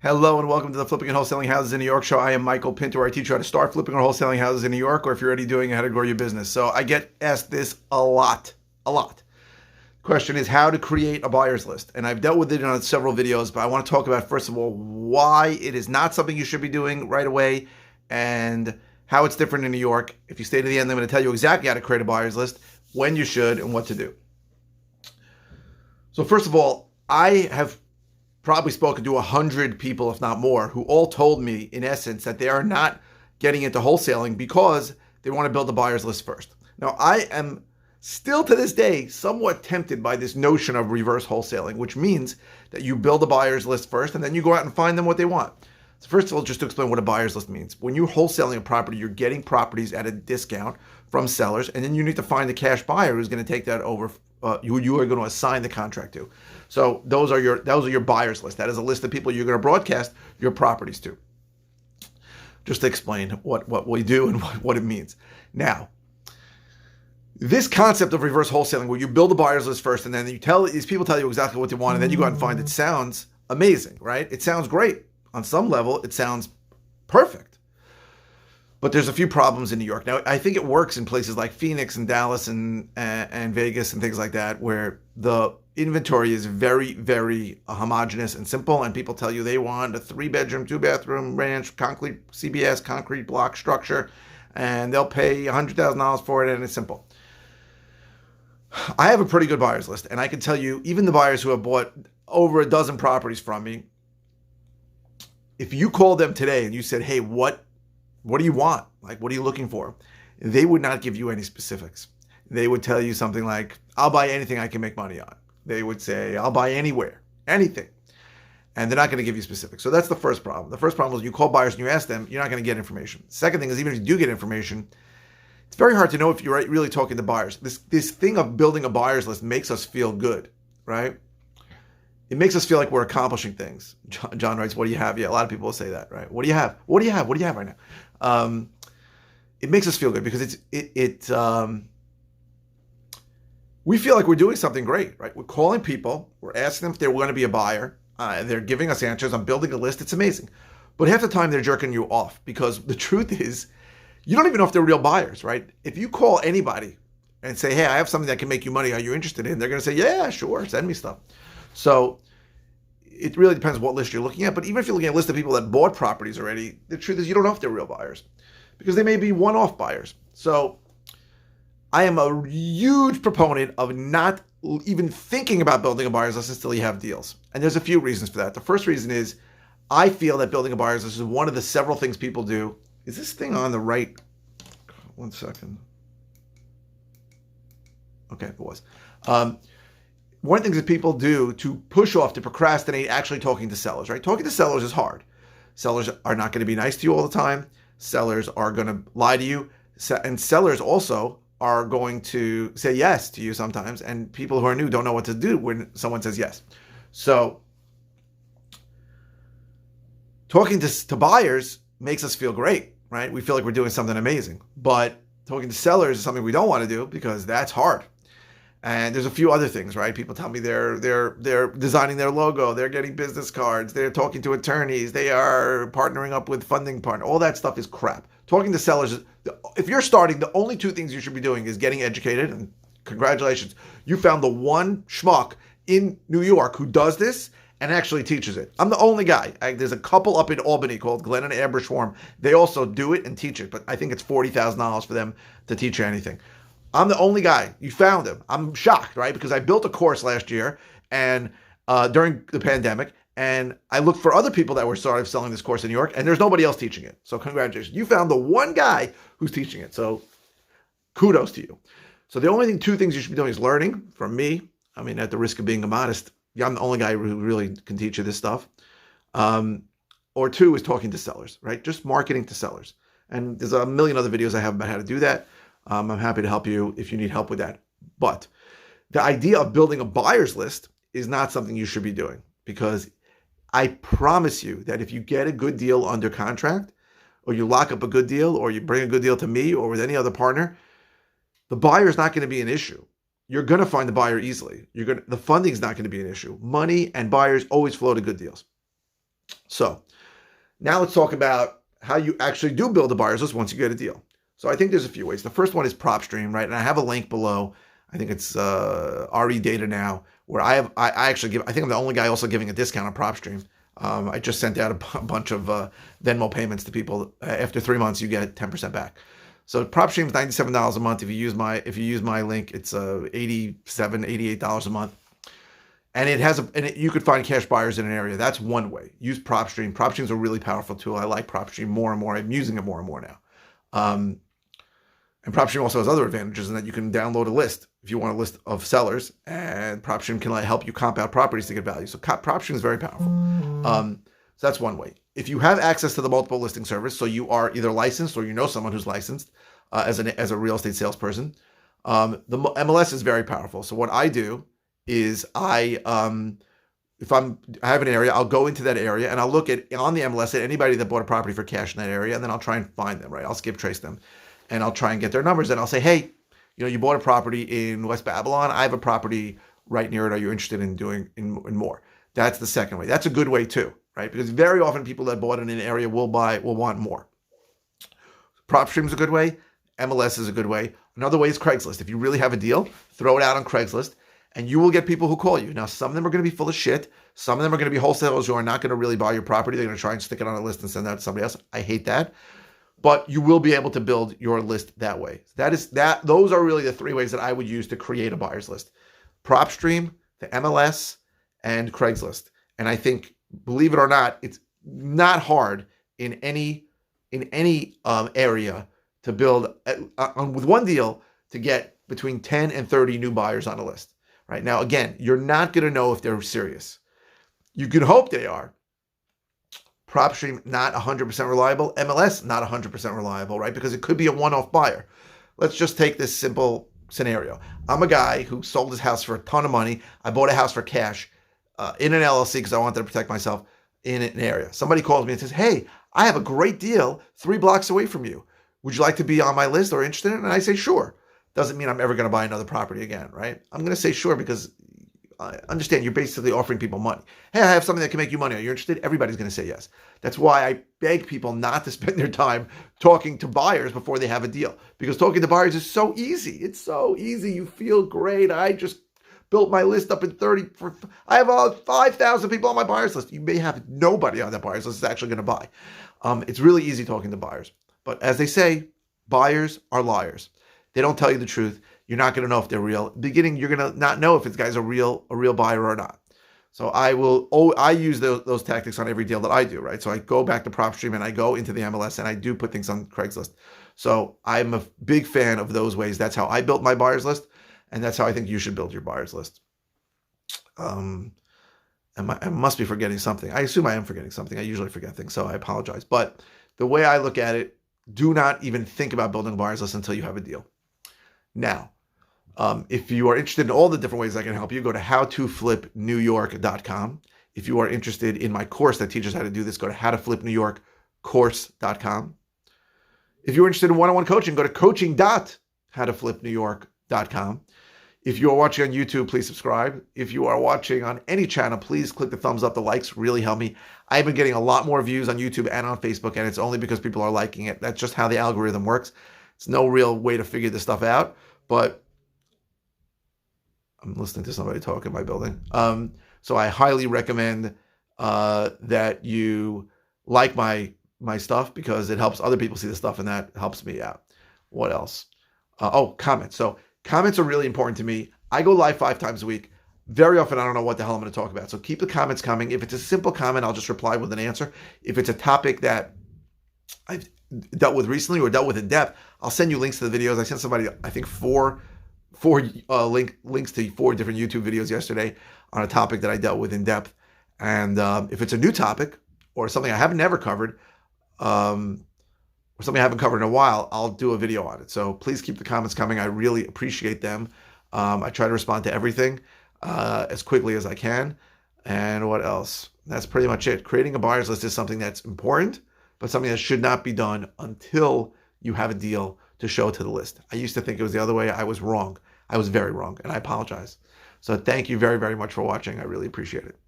Hello and welcome to the Flipping and Wholesaling Houses in New York show. I am Michael Pinter, where I teach you how to start flipping or wholesaling houses in New York, or if you're already doing it, how to grow your business. So I get asked this a lot. Question is how to create a buyer's list. And I've dealt with it on several videos, but I want to talk about, first of all, why it is not something you should be doing right away and how it's different in New York. If you stay to the end, I'm going to tell you exactly how to create a buyer's list, when you should, and what to do. So first of all, I have probably spoken to 100 people, if not more, who all told me, in essence, that they are not getting into wholesaling because they want to build a buyer's list first. Now, I am still to this day somewhat tempted by this notion of reverse wholesaling, which means that you build a buyer's list first and then you go out and find them what they want. So first of all, just to explain what a buyer's list means. When you're wholesaling a property, you're getting properties at a discount from sellers, and then you need to find a cash buyer who's going to take that over, you are going to assign the contract to. So those are your buyer's list. That is a list of people you're going to broadcast your properties to. Just to explain what we do and what it means. Now, this concept of reverse wholesaling, where you build a buyer's list first and then these people tell you exactly what they want, and then you go out and find it, sounds amazing, right? It sounds great. On some level, it sounds perfect. But there's a few problems in New York. Now, I think it works in places like Phoenix and Dallas and Vegas and things like that, where the inventory is very, very homogeneous and simple, and people tell you they want a 3-bedroom, 2-bathroom ranch, concrete CBS, concrete block structure, and they'll pay $100,000 for it, and it's simple. I have a pretty good buyer's list, and I can tell you, even the buyers who have bought over a dozen properties from me, if you called them today and you said, hey, what do you want? Like, what are you looking for? They would not give you any specifics. They would tell you something like, I'll buy anything I can make money on. They would say, I'll buy anywhere, anything. And they're not going to give you specifics. So that's the first problem. The first problem is you call buyers and you ask them, you're not going to get information. Second thing is, even if you do get information, it's very hard to know if you're really talking to buyers. This thing of building a buyer's list makes us feel good, right? It makes us feel like we're accomplishing things. John writes, what do you have? Yeah, a lot of people will say that, right? What do you have? What do you have? What do you have right now? It makes us feel good because we feel like we're doing something great, right? We're calling people, we're asking them if they're going to be a buyer, and they're giving us answers. I'm building a list. It's amazing. But half the time they're jerking you off, because the truth is, you don't even know if they're real buyers, right? If you call anybody and say, hey, I have something that can make you money, are you interested in? They're going to say, yeah, sure, send me stuff. So it really depends what list you're looking at. But even if you're looking at a list of people that bought properties already, the truth is you don't know if they're real buyers, because they may be one-off buyers. So I am a huge proponent of not even thinking about building a buyer's list until you have deals. And there's a few reasons for that. The first reason is I feel that building a buyer's list is one of the several things people do. Is this thing on the right? 1 second. Okay, it was. One of the things that people do to push off, to procrastinate actually talking to sellers, right? Talking to sellers is hard. Sellers are not going to be nice to you all the time. Sellers are going to lie to you. And sellers also are going to say yes to you sometimes. And people who are new don't know what to do when someone says yes. So talking to buyers makes us feel great, right? We feel like we're doing something amazing. But talking to sellers is something we don't want to do, because that's hard. And there's a few other things, right? People tell me they're designing their logo, they're getting business cards, they're talking to attorneys, they are partnering up with funding partners. All that stuff is crap. Talking to sellers, if you're starting, the only two things you should be doing is getting educated, and congratulations, you found the one schmuck in New York who does this and actually teaches it. I'm the only guy. There's a couple up in Albany called Glenn and Amber Schwarm. They also do it and teach it, but I think it's $40,000 for them to teach you anything. I'm the only guy. You found him. I'm shocked, right? Because I built a course last year and during the pandemic, and I looked for other people that were sort of selling this course in New York, and there's nobody else teaching it. So congratulations. You found the one guy who's teaching it. So kudos to you. So the only two things you should be doing is learning from me. I mean, at the risk of being immodest, I'm the only guy who really can teach you this stuff. Or two is talking to sellers, right? Just marketing to sellers. And there's a million other videos I have about how to do that. I'm happy to help you if you need help with that. But the idea of building a buyer's list is not something you should be doing, because I promise you that if you get a good deal under contract, or you lock up a good deal, or you bring a good deal to me or with any other partner, the buyer is not going to be an issue. You're going to find the buyer easily. The funding is not going to be an issue. Money and buyers always flow to good deals. So now let's talk about how you actually do build a buyer's list once you get a deal. So I think there's a few ways. The first one is PropStream, right? And I have a link below. I think it's RE Data now, where I actually give, I think I'm the only guy also giving a discount on PropStream. I just sent out a bunch of Venmo payments to people. After 3 months, you get 10% back. So PropStream is $97 a month. If you use my link, it's $87, $88 a month. And you could find cash buyers in an area. That's one way. Use PropStream. PropStream is a really powerful tool. I like PropStream more and more. I'm using it more and more now. And PropStream also has other advantages in that you can download a list if you want a list of sellers, and PropStream can help you comp out properties to get value. So PropStream is very powerful. So that's one way. If you have access to the multiple listing service, so you are either licensed or you know someone who's licensed as a real estate salesperson, the MLS is very powerful. So what I do is if I have an area, I'll go into that area and I'll look on the MLS at anybody that bought a property for cash in that area, and then I'll try and find them, right? I'll skip trace them and I'll try and get their numbers, and I'll say, hey, you bought a property in West Babylon. I have a property right near it. Are you interested in doing in more? That's the second way. That's a good way too, right? Because very often people that bought in an area will want more. PropStream is a good way. MLS is a good way. Another way is Craigslist. If you really have a deal, throw it out on Craigslist, and you will get people who call you. Now, some of them are going to be full of shit. Some of them are going to be wholesalers who are not going to really buy your property. They're going to try and stick it on a list and send that to somebody else. I hate that. But you will be able to build your list that way. Those are really the three ways that I would use to create a buyer's list: PropStream, the MLS, and Craigslist. And I think, believe it or not, it's not hard in any area to build with one deal to get between 10 and 30 new buyers on a list. Right now, again, you're not going to know if they're serious. You can hope they are. PropStream, not 100% reliable. MLS, not 100% reliable, right? Because it could be a one-off buyer. Let's just take this simple scenario. I'm a guy who sold his house for a ton of money. I bought a house for cash in an LLC because I wanted to protect myself in an area. Somebody calls me and says, hey, I have a great deal 3 blocks away from you. Would you like to be on my list or interested in it? And I say, sure. Doesn't mean I'm ever going to buy another property again, right? I'm going to say sure because I understand you're basically offering people money. Hey, I have something that can make you money. Are you interested? Everybody's going to say yes. That's why I beg people not to spend their time talking to buyers before they have a deal, because talking to buyers is so easy. It's so easy. You feel great. I just built my list up in I have 5,000 people on my buyers list. You may have nobody on that buyers list is actually going to buy. It's really easy talking to buyers. But as they say, buyers are liars. They don't tell you the truth. You're not going to know if they're real. Beginning, you're going to not know if this guy's a real buyer or not. So I use those tactics on every deal that I do, right? So I go back to PropStream and I go into the MLS and I do put things on Craigslist. So I'm a big fan of those ways. That's how I built my buyer's list, and that's how I think you should build your buyer's list. I must be forgetting something. I assume I am forgetting something. I usually forget things, so I apologize. But the way I look at it, do not even think about building a buyer's list until you have a deal. Now, if you are interested in all the different ways I can help you, go to howtoflipnewyork.com. If you are interested in my course that teaches how to do this, go to howtoflipnewyorkcourse.com. If you're interested in one-on-one coaching, go to coaching.howtoflipnewyork.com. If you are watching on YouTube, please subscribe. If you are watching on any channel, please click the thumbs up. The likes really help me. I've been getting a lot more views on YouTube and on Facebook, and it's only because people are liking it. That's just how the algorithm works. It's no real way to figure this stuff out, but I'm listening to somebody talk in my building. So I highly recommend that you like my stuff, because it helps other people see the stuff, and that helps me out. What else? Comments. So comments are really important to me. I go live 5 times a week. Very often, I don't know what the hell I'm going to talk about. So keep the comments coming. If it's a simple comment, I'll just reply with an answer. If it's a topic that I've dealt with recently or dealt with in depth, I'll send you links to the videos. I sent somebody, I think, four links to 4 different YouTube videos yesterday on a topic that I dealt with in depth. And if it's a new topic or something I haven't never covered, or something I haven't covered in a while, I'll do a video on it. So please keep the comments coming. I really appreciate them. I try to respond to everything as quickly as I can. And what else? That's pretty much it. Creating a buyer's list is something that's important, but something that should not be done until you have a deal to show to the list. I used to think it was the other way. I was wrong. I was very wrong, and I apologize. So thank you very, very much for watching. I really appreciate it.